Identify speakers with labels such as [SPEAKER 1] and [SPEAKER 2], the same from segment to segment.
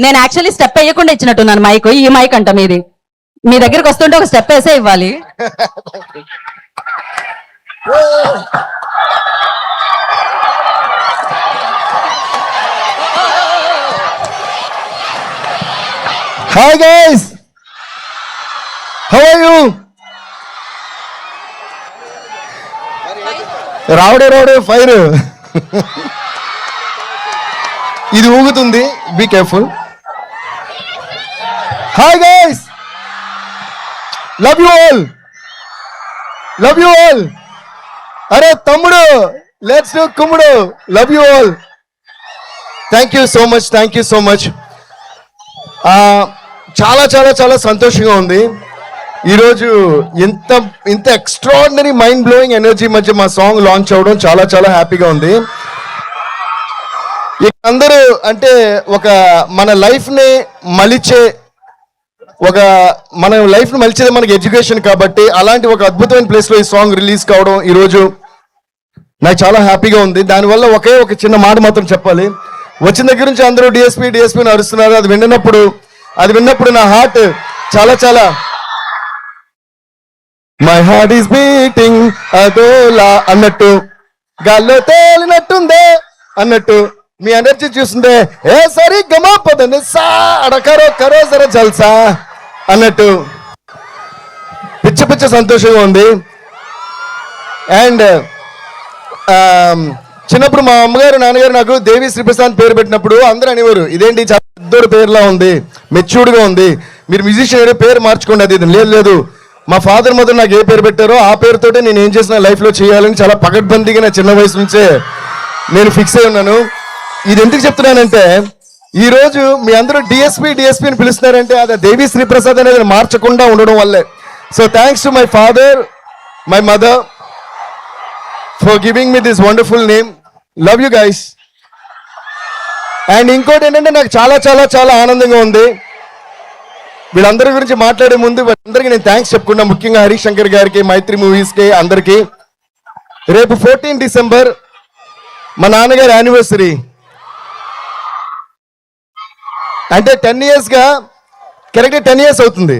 [SPEAKER 1] నేను actually step వేయకుండా ఇచ్చినట్టున్నాను mic. ఈ మైక్ అంట మీది. మీ దగ్గరికి వస్తుంటే ఒక స్టెప్ వేసే ఇవ్వాలి.
[SPEAKER 2] Hi guys, how are you? రావడే ఫైర్. ఇది ఊగుతుంది, be careful. Hi guys, love you all, love you all. అరే తమ్ముడు, లెట్స్ డూ కుమ్ముడు. Love you all. Thank you so much, thank you so much. చాలా చాలా చాలా సంతోషంగా ఉంది ఈరోజు. ఇంత ఎక్స్ట్రాడినరీ మైండ్ బ్లోయింగ్ ఎనర్జీ మధ్య మా సాంగ్ లాంచ్ అవ్వడం చాలా చాలా హ్యాపీగా ఉంది. అందరూ అంటే ఒక మన లైఫ్ని మలిచే మనకి ఎడ్యుకేషన్ కాబట్టి అలాంటి ఒక అద్భుతమైన ప్లేస్లో ఈ సాంగ్ రిలీజ్ కావడం ఈరోజు నాకు చాలా హ్యాపీగా ఉంది. దానివల్ల ఒక చిన్న మాట మాత్రం చెప్పాలి. వచ్చిన దగ్గర నుంచి అందరూ డిఎస్పీ అరుస్తున్నారు. అది విన్నప్పుడు నా హార్ట్ చాలా చాలా, మై హార్ట్ ఈస్ బీటింగ్ అదోలా అన్నట్టు, గాల్లో తేలినట్టుందే అన్నట్టు, మీ ఎనర్జీ చూస్తుందే ఏ సరి గమా పదండి సా అడకరో కరో సరే జల్సా అన్నట్టు పిచ్చ సంతోషంగా ఉంది. అండ్ చిన్నప్పుడు మా అమ్మగారు నాన్నగారు నాకు దేవి శ్రీప్రసాద్ పేరు పెట్టినప్పుడు అందరూ అనేవారు, ఇదేంటి చాలా పెద్దోడు పేరులా ఉంది, మెచ్యూర్డ్గా ఉంది, మీరు మ్యూజిషియన్ పేరు మార్చుకోండి. అది లేదు, మా ఫాదర్ మదర్ నాకు ఏ పేరు పెట్టారో ఆ పేరుతోటే నేను ఏం చేసిన లైఫ్లో చేయాలని చాలా పకడ్బందీగా నా చిన్న వయసు నుంచే నేను ఫిక్స్ అయి ఉన్నాను. ఇది ఎందుకు చెప్తున్నానంటే, ఈరోజు మీ అందరూ డిఎస్పీని పిలుస్తున్నారంటే అది దేవి శ్రీప్రసాద్ అనేది మార్చకుండా ఉండడం వల్లే. So thanks to my father, my mother for giving me this wonderful name. Love you guys. And ఇంకోటి ఏంటంటే నాకు చాలా చాలా చాలా ఆనందంగా ఉంది. వీళ్ళందరి గురించి మాట్లాడే ముందు వీళ్ళందరికీ నేను థ్యాంక్స్ చెప్పుకున్నా, ముఖ్యంగా హరీష్ శంకర్ గారికి, మైత్రి మూవీస్కి అందరికీ. రేపు 14 డిసెంబర్ మా నాన్నగారి యానివర్సరీ. అంటే 10 ఇయర్స్గా కరెక్ట్గా 10 ఇయర్స్ అవుతుంది.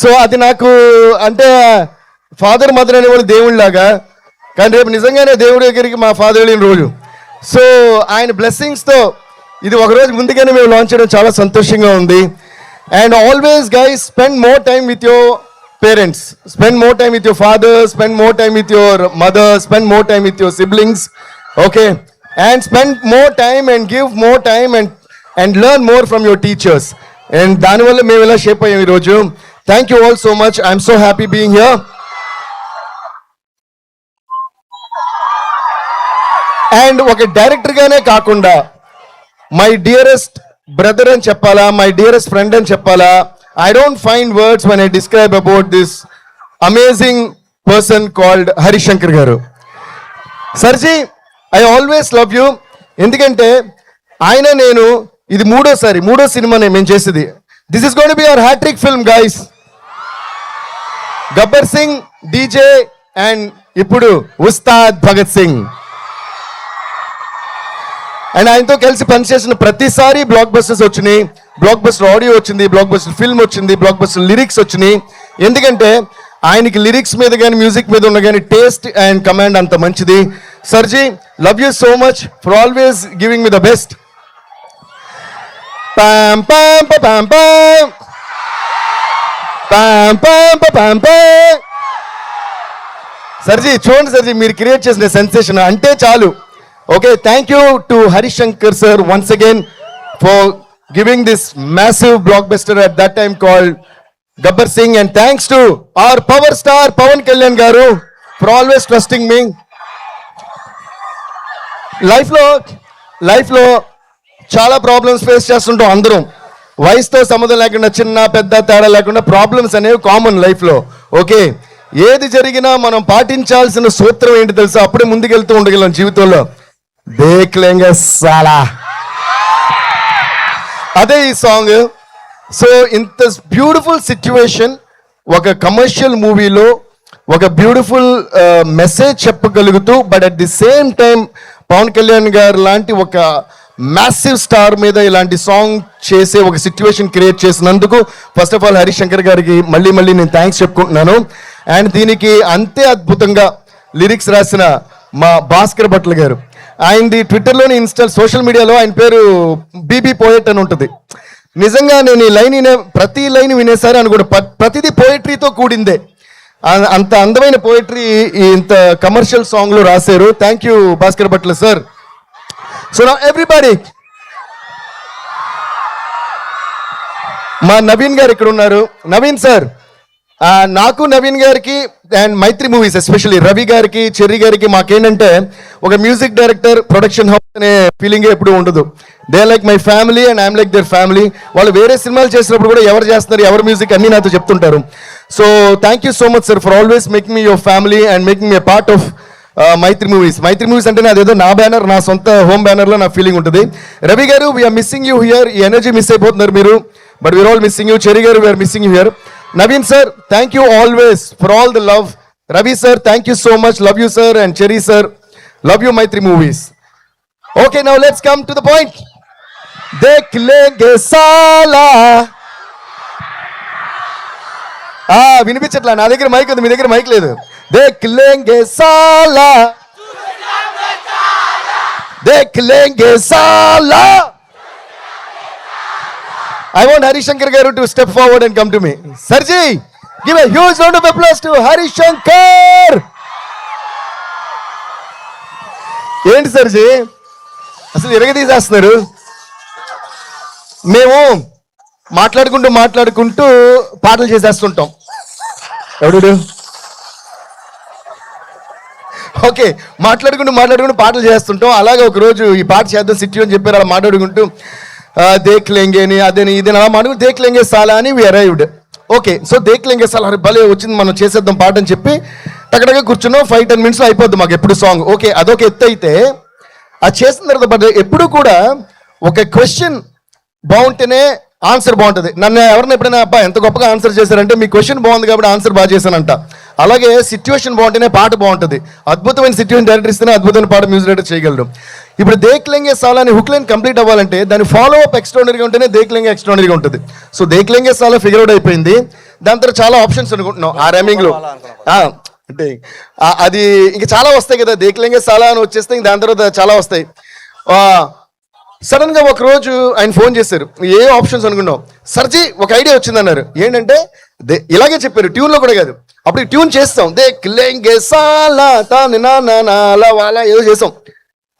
[SPEAKER 2] సో అది నాకు అంటే ఫాదర్ మదర్ అనేవాళ్ళు దేవుళ్ళలాగా, కానీ రేపు నిజంగానే దేవుడి దగ్గరికి మా ఫాదర్ వెళ్ళిన రోజు. సో ఆయన బ్లెస్సింగ్స్తో ఇది ఒకరోజు ముందుగానే మేము లాంచ్ చేయడం చాలా సంతోషంగా ఉంది. And always guys, spend more time with your parents, spend more time with your father, spend more time with your mother, spend more time with your siblings. Okay, and spend more time and give more time and learn more from your teachers. And దానివల్ల మేము ఇలా shape అయ్యాం ఈరోజు. Thank you all so much. I'm so happy being here. And ఒక డైరెక్టర్గానే కాకుండా my dearest brother అని చెప్పాలా, my dearest friend అని చెప్పాలా. I don't find words when I describe about this amazing person called Harish Shankar garu. సర్జీ, ఐ ఆల్వేస్ లవ్ యూ. ఎందుకంటే ఆయన నేను ఇది మూడో సినిమానే మేము చేసేది. This is going to be our hat-trick film guys. Gabbar Singh, DJ and ఇప్పుడు ఉస్తాద్ భగత్ సింగ్. అండ్ ఆయనతో కలిసి పనిచేసిన ప్రతిసారి బ్లాక్ బస్టర్స్ వచ్చినాయి, బ్లాక్ బస్టర్ ఆడియో వచ్చింది, బ్లాక్ బస్టర్ ఫిల్మ్ వచ్చింది, బ్లాక్ బస్టర్ లిరిక్స్ వచ్చినాయి. ఎందుకంటే ఆయనకి లిరిక్స్ మీద కానీ మ్యూజిక్ మీద ఉన్న కానీ టేస్ట్ అండ్ కమాండ్ అంత మంచిది. సర్జీ, love you so much for always giving me the best. పామ్ పామ్ పామ్ పామ్ పామ్ పామ్ పామ్ పామ్. సర్జీ చూడండి సర్జీ, మీరు క్రియేట్ చేసిన సెన్సేషన్ అంటే చాలు. Okay, thank you to Harish Shankar sir once again for giving this massive blockbuster at that time called Gabbar Singh, and thanks to our power star Pawan Kalyan garu for always trusting me. Life lo చాలా problems face చేస్తుంటాం అందరం. వయసుతో సంబంధం లేకుండా, చిన్న పెద్ద తేడా లేకుండా ప్రాబ్లమ్స్ అనేవి కామన్ లైఫ్లో. ఓకే, ఏది జరిగినా మనం పాటించాల్సిన సూత్రం ఏంటి తెలుసా? అప్పుడే ముందుకెళ్తూ ఉండగలం జీవితంలో. దేఖ్లేంగే సాలా, అదే ఈ సాంగ్. సో ఇంత బ్యూటిఫుల్ సిచ్యువేషన్, ఒక కమర్షియల్ మూవీలో ఒక బ్యూటిఫుల్ మెసేజ్ చెప్పగలుగుతూ, but at the same time Pawan Kalyan గారు లాంటి ఒక మ్యాసివ్ స్టార్ మీద ఇలాంటి సాంగ్ చేసే ఒక సిచ్యువేషన్ క్రియేట్ చేసినందుకు ఫస్ట్ ఆఫ్ ఆల్ హరిశంకర్ గారికి మళ్ళీ నేను థ్యాంక్స్ చెప్పుకుంటున్నాను. అండ్ దీనికి అంతే అద్భుతంగా లిరిక్స్ రాసిన మా భాస్కర్ భట్ల గారు, ఆయనది ట్విట్టర్లోని సోషల్ మీడియాలో ఆయన పేరు బీబీ పోయెట్ అని ఉంటుంది. నిజంగా నేను ఈ లైన్ ప్రతి లైన్ వినేసారి అని కూడా ప్రతిదీ పోయట్రీతో కూడిందే. అంత అందమైన పోయట్రీ ఇంత కమర్షియల్ సాంగ్లో రాశారు. Thank you Bhaskar Bhatla sir. So నా ఎవ్రీబడి, మా నవీన్ గారు ఇక్కడ ఉన్నారు. నవీన్ సార్, నాకు నవీన్ గారికి and Maithri Movies especially Ravi గారికి, చెర్రీ గారికి మాకేంటంటే ఒక మ్యూజిక్ డైరెక్టర్, ప్రొడక్షన్ హౌస్ అనే ఫీలింగ్ ఎప్పుడు ఉండదు. They like my family and I'm like their family. వాళ్ళు వేరే సినిమాలు చేసినప్పుడు కూడా ఎవరు చేస్తున్నారు, ఎవరు మ్యూజిక్ అన్నీ నాతో చెప్తుంటారు. So thank you so much sir for always making me your family and making me a part of Maithri Movies అంటేనే అదేదో నా బ్యానర్, నా సొంత హోమ్ బ్యానర్లో నా ఫీలింగ్ ఉంటుంది. రవి గారు, వీఆర్ మిస్సింగ్ యూ హియర్. ఈ ఎనర్జీ మిస్ అయిపోతున్నారు మీరు, but we're all missing you. Cherry గారు, we're missing you here. Naveen sir, thank you always for all the love. Ravi sir, thank you so much. Love you sir. And Cherry sir, love you Maitri movies. Okay, now let's come to the point. Dekh lenge sala. వినిపించట్లా, నా దగ్గర mic ఉంది, మీ దగ్గర mic లేదు. Dekh lenge sala. Dekh lenge sala. I want Harishankar Garu to step forward and come to me. Sarji, give a huge round of applause to Harishankar. ఏంటి సర్జీ అసలు ఎరగదీసేస్తున్నారు? మేము మాట్లాడుకుంటూ పాటలు చేసేస్తుంటాం. ఎవడు ఓకే, మాట్లాడుకుంటూ పాటలు చేస్తుంటాం. అలాగే ఒకరోజు ఈ పాట చేద్దాం సిట్టి అని చెప్పారు. అలా మాట్లాడుకుంటూ దేఖ్ లెంగే అని అదేని ఇదేని అలా మాట్లాడు దేఖ్ లెంగే సాలా అని వి అరైవ్డ్. ఓకే, సో దేఖ్ లెంగే సాలా భలే వచ్చింది, మనం చేసేద్దాం పాట అని చెప్పి టక్కడగా కూర్చున్నాం. 5-10 minutes అయిపోద్ది మాకు ఎప్పుడు సాంగ్. ఓకే, అదొక ఎత్తు అయితే అది చేసిన తర్వాత బట్ ఎప్పుడు కూడా ఒక క్వశ్చన్ బాగుంటేనే ఆన్సర్ బాగుంటుంది. నన్ను ఎవరిని ఎప్పుడైనా అబ్బా ఎంత గొప్పగా ఆన్సర్ చేశారంటే మీ క్వశ్చన్ బాగుంది కాబట్టి ఆన్సర్ బాగా చేశానంట. అలాగే సిచ్యువేషన్ బాగుంటేనే పాట బాగుంటుంది. అద్భుతమైన సిచ్యువేషన్ డైరెక్టర్ ఇస్తేనే అద్భుతమైన పాట మ్యూజిక్ డైరెక్టర్ చేయగలరు. ఇప్పుడు దేఖ్ లెంగే సాలా అని హుక్ లైన్ కంప్లీట్ అవ్వాలంటే దాని ఫాలో అప్ ఎక్స్ట్రాడనరీగా ఉంటేనే దేఖ్ లెంగే ఎక్స్ట్రాడనరీగా ఉంటుంది. సో దేఖ్ లెంగే సాలా ఫిగర్ అవుట్ అయిపోయింది. దాని తర్వాత చాలా ఆప్షన్స్ అనుకుంటున్నాం ఆ రైమింగ్లో. అంటే అది ఇంకా చాలా వస్తాయి కదా, దేఖ్ లెంగే సాలా అని వచ్చేస్తే ఇంక దాని తర్వాత చాలా వస్తాయి. సడన్ గా ఒక రోజు ఆయన ఫోన్ చేశారు. ఏ ఆప్షన్స్ అనుకున్నాం, సర్జీ ఒక ఐడియా వచ్చింది అన్నారు. ఏంటంటే ఇలాగే చెప్పారు, ట్యూన్ లో కూడా కాదు. అప్పుడు ట్యూన్ చేస్తాం, దేఖ్ లెంగే సాలా తాలా ఏదో చేసాం.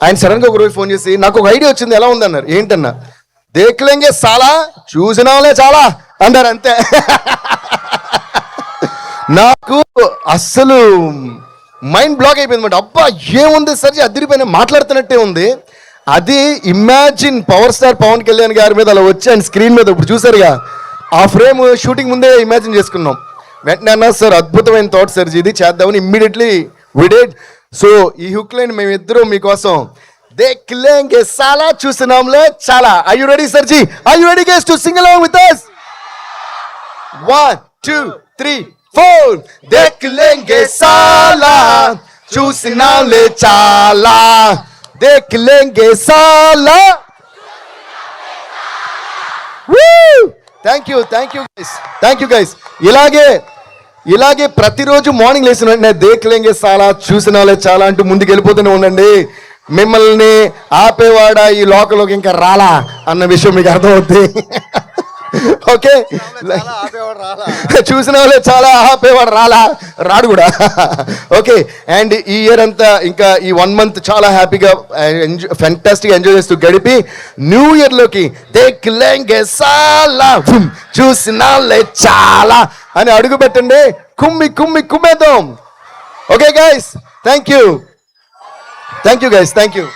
[SPEAKER 2] ఆయన సడన్ గా ఒక రోజు ఫోన్ చేసి నాకు ఒక ఐడియా వచ్చింది, ఎలా ఉంది అన్నారు. ఏంటన్నా, దేఖ్ లెంగే సాలా చూసినాలే చాలా అన్నారు. అంతే. నాకు అస్సలు మైండ్ బ్లాక్ అయిపోయింది అనమాట. అబ్బా ఏముంది సర్జీ, అదిరిపోయిన మాట్లాడుతున్నట్టే ఉంది. అది imagine power star Pawan Kalyan గారి మీద అలా వచ్చి ఆయన స్క్రీన్ మీద ఇప్పుడు చూసారుగా, ఆ ఫ్రేమ్ షూటింగ్ ముందే ఇమాజిన్ చేసుకున్నాం. వెంటనే అన్నా సార్ అద్భుతమైన థాట్ సర్జీ, ఇది చేద్దామని ఇమ్మీడియట్లీ వి డిడ్. సో ఈ హుక్ లైన్ మేమిద్దరం మీకోసం దేఖ్ లెంగే సాలా చూసినాంలే చాలా. ఆర్ యు రెడీ సర్జీ? Are you ready guys to sing along with us? 1 2 3 4 దేఖ్ లెంగే సాలా చూసినాంలే చాలా, దేఖ్ లెంగే సాలా. Thank you guys. ఇలాగే ప్రతిరోజు మార్నింగ్ లేచిన వెంటనే దేఖ్ లెంగే సాలా చూసినాలే చాలా అంటూ ముందుకు వెళ్ళిపోతూనే ఉండండి. మిమ్మల్ని ఆపేవాడా ఈ లోకంలోకి ఇంకా రాలా అన్న విషయం మీకు అర్థమవుతుంది. ఓకే, చూసిన వాళ్ళే చాలా, ఆపేవాడు రాడు కూడా. ఓకే, అండ్ ఈ ఇయర్ అంతా ఇంకా ఈ 1 month చాలా హ్యాపీగా ఫ్యాంటాస్టిక్ ఎంజాయ్ చేస్తూ గడిపి న్యూ ఇయర్ లోకి దేఖ్ లెంగే సాలా చూసిన వాళ్ళే చాలా అని అడుగు పెట్టండి. కుమ్మేద్దాం. Okay guys, thank you guys, thank you.